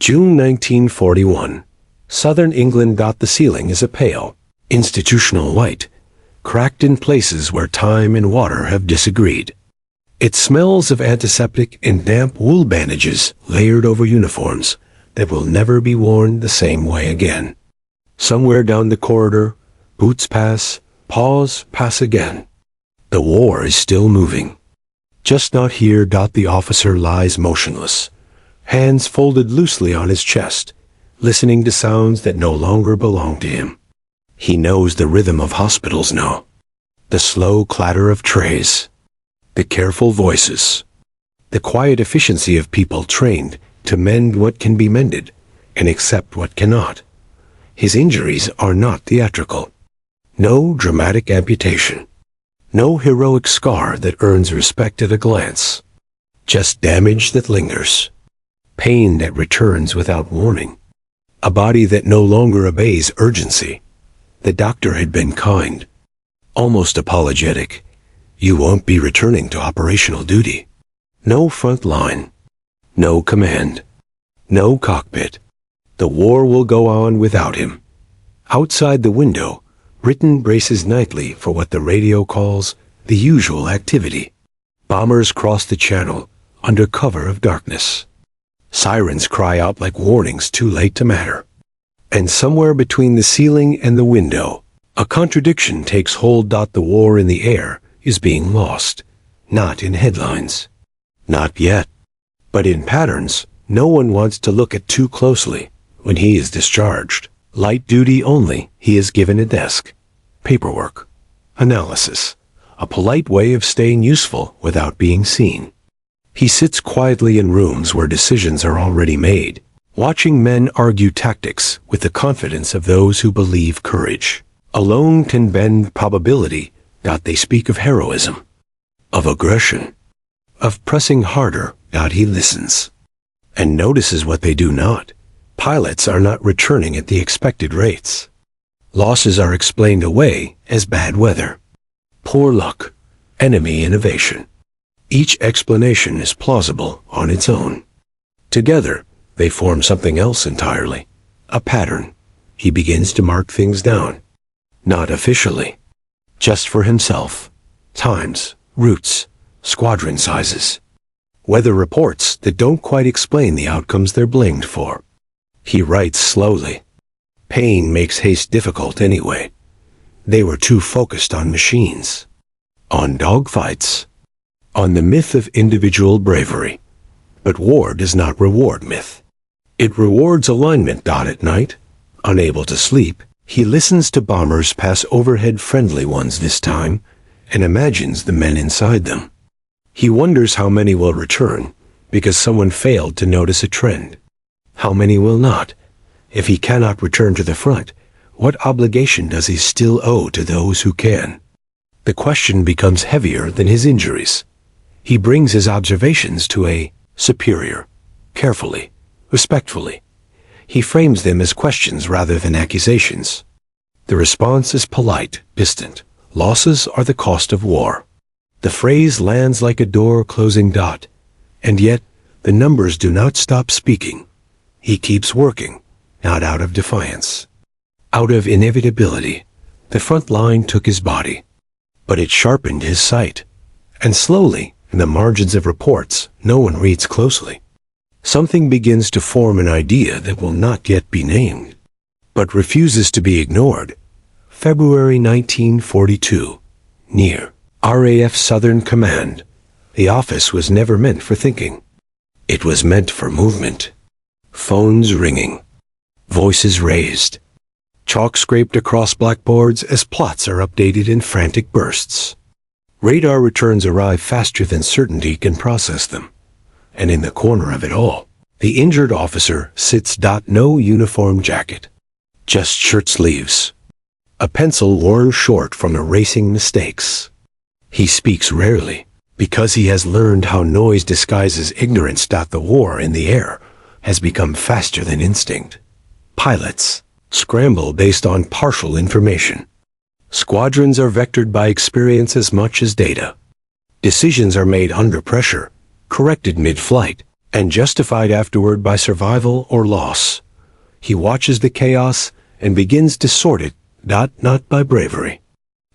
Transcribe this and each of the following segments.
June 1941. Southern England. The ceiling is a pale, institutional white, cracked in places where time and water have disagreed. It smells of antiseptic and damp wool bandages layered over uniforms that will never be worn the same way again. Somewhere down the corridor, boots pass, pass again. The war is still moving. Just not here. The officer lies motionless, hands folded loosely on his chest, listening to sounds that no longer belong to him. He knows the rhythm of hospitals now, the slow clatter of trays, the careful voices, the quiet efficiency of people trained to mend what can be mended and accept what cannot. His injuries are not theatrical. No dramatic amputation. No heroic scar that earns respect at a glance. Just damage that lingers. Pain that returns without warning. A body that no longer obeys urgency. The doctor had been kind, almost apologetic. You won't be returning to operational duty. No front line. No command. No cockpit. The war will go on without him. Outside the window, Britain braces nightly for what the radio calls the usual activity. Bombers cross the channel under cover of darkness. Sirens cry out like warnings too late to matter. And somewhere between the ceiling and the window, a contradiction takes hold. The war in the air is being lost, not in headlines. Not yet. But in patterns no one wants to look at too closely. When he is discharged, light duty only, he is given a desk, paperwork, analysis, a polite way of staying useful without being seen. He sits quietly in rooms where decisions are already made, watching men argue tactics with the confidence of those who believe courage alone can bend probability. They speak of heroism, of aggression, of pressing harder. He listens and notices what they do not. Pilots are not returning at the expected rates. Losses are explained away as bad weather, poor luck, enemy innovation. Each explanation is plausible on its own. Together, they form something else entirely, a pattern. He begins to mark things down, not officially, just for himself. Times, routes, squadron sizes, weather reports that don't quite explain the outcomes they're blamed for. He writes slowly. Pain makes haste difficult anyway. They were too focused on machines, on dogfights, on the myth of individual bravery. But war does not reward myth. It rewards alignment. At night, unable to sleep, he listens to bombers pass overhead, friendly ones this time, and imagines the men inside them. He wonders how many will return because someone failed to notice a trend. How many will not? If he cannot return to the front, what obligation does he still owe to those who can? The question becomes heavier than his injuries. He brings his observations to a superior, carefully, respectfully. He frames them as questions rather than accusations. The response is polite, distant. Losses are the cost of war. The phrase lands like a door closing. And yet, the numbers do not stop speaking. He keeps working, not out of defiance. Out of inevitability, the front line took his body. But it sharpened his sight. And slowly, in the margins of reports no one reads closely, something begins to form, an idea that will not yet be named, but refuses to be ignored. February 1942, near RAF Southern Command. The office was never meant for thinking. It was meant for movement. Phones ringing. Voices raised. Chalk scraped across blackboards as plots are updated in frantic bursts. Radar returns arrive faster than certainty can process them. And in the corner of it all, the injured officer sits. No uniform jacket. Just shirt sleeves. A pencil worn short from erasing mistakes. He speaks rarely, because he has learned how noise disguises ignorance. The war in the air has become faster than instinct. Pilots scramble based on partial information. Squadrons are vectored by experience as much as data. Decisions are made under pressure, corrected mid-flight, and justified afterward by survival or loss. He watches the chaos and begins to sort it, not by bravery.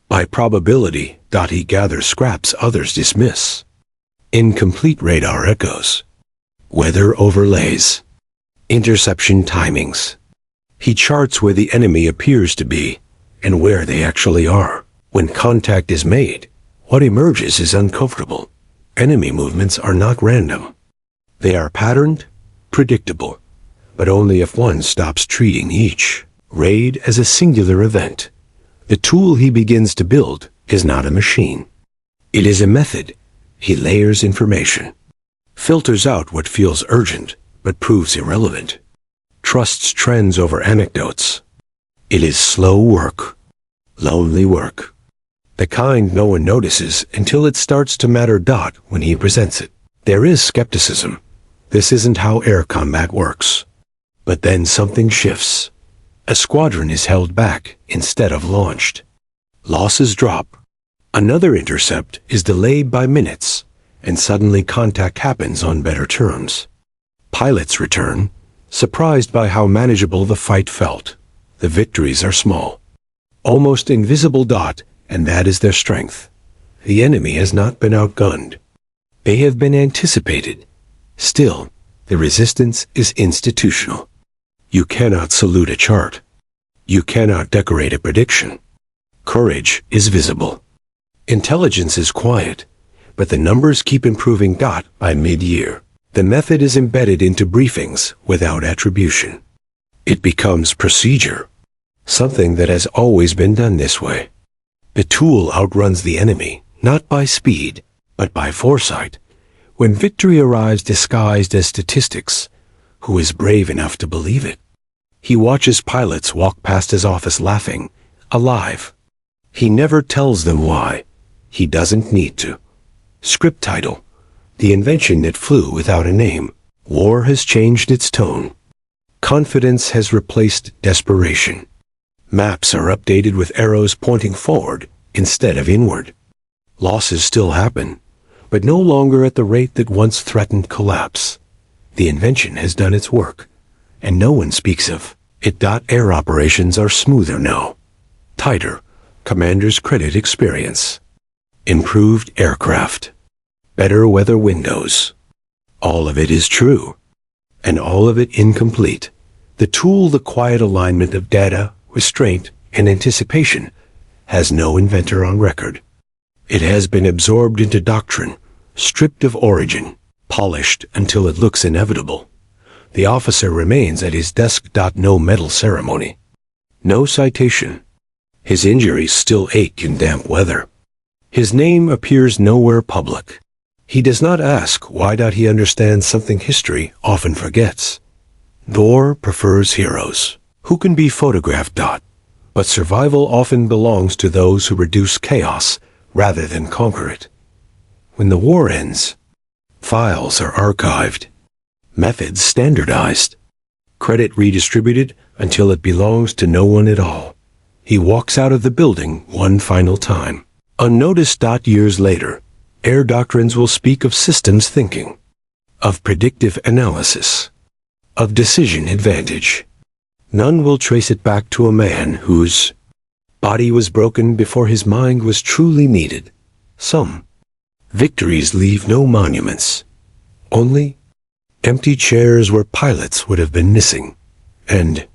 By probability, he gathers scraps others dismiss. Incomplete radar echoes. Weather overlays. Interception timings. He charts where the enemy appears to be and where they actually are. When contact is made, what emerges is uncomfortable. Enemy movements are not random. They are patterned, predictable, but only if one stops treating each raid as a singular event. The tool he begins to build is not a machine. It is a method. He layers information, filters out what feels urgent but proves irrelevant, trusts trends over anecdotes. It is slow work, lonely work, the kind no one notices until it starts to matter. When he presents it, there is skepticism. This isn't how air combat works. But then something shifts. A squadron is held back instead of launched. Losses drop. Another intercept is delayed by minutes, and suddenly contact happens on better terms. Pilots return, surprised by how manageable the fight felt. The victories are small, almost invisible. And that is their strength. The enemy has not been outgunned. They have been anticipated. Still, the resistance is institutional. You cannot salute a chart. You cannot decorate a prediction. Courage is visible. Intelligence is quiet, but the numbers keep improving. By mid-year, the method is embedded into briefings without attribution. It becomes procedure, something that has always been done this way. The tool outruns the enemy, not by speed, but by foresight. When victory arrives disguised as statistics, who is brave enough to believe it? He watches pilots walk past his office laughing, alive. He never tells them why. He doesn't need to. Script title: The Invention That Flew Without a Name. War has changed its tone. Confidence has replaced desperation. Maps are updated with arrows pointing forward instead of inward. Losses still happen, but no longer at the rate that once threatened collapse. The invention has done its work, and no one speaks of it. Air operations are smoother now, tighter. Commanders credit experience. Improved aircraft. Better weather windows. All of it is true, and all of it incomplete. The tool, the quiet alignment of data, restraint, and anticipation, has no inventor on record. It has been absorbed into doctrine, stripped of origin, polished until it looks inevitable. The officer remains at his desk. No medal ceremony. No citation. His injuries still ache in damp weather. His name appears nowhere public. He does not ask why. He understands something history often forgets. War prefers heroes who can be photographed. But survival often belongs to those who reduce chaos rather than conquer it. When the war ends, files are archived, methods standardized, credit redistributed until it belongs to no one at all. He walks out of the building one final time. Unnoticed. Years later, air doctrines will speak of systems thinking, of predictive analysis, of decision advantage. None will trace it back to a man whose body was broken before his mind was truly needed. Some victories leave no monuments, only empty chairs where pilots would have been missing. And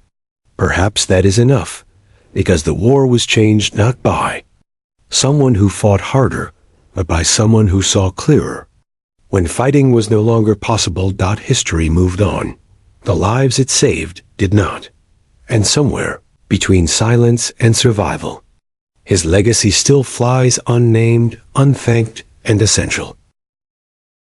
perhaps that is enough, because the war was changed not by someone who fought harder, but by someone who saw clearer. When fighting was no longer possible, history moved on. The lives it saved did not. And somewhere between silence and survival, his legacy still flies unnamed, unthanked, and essential.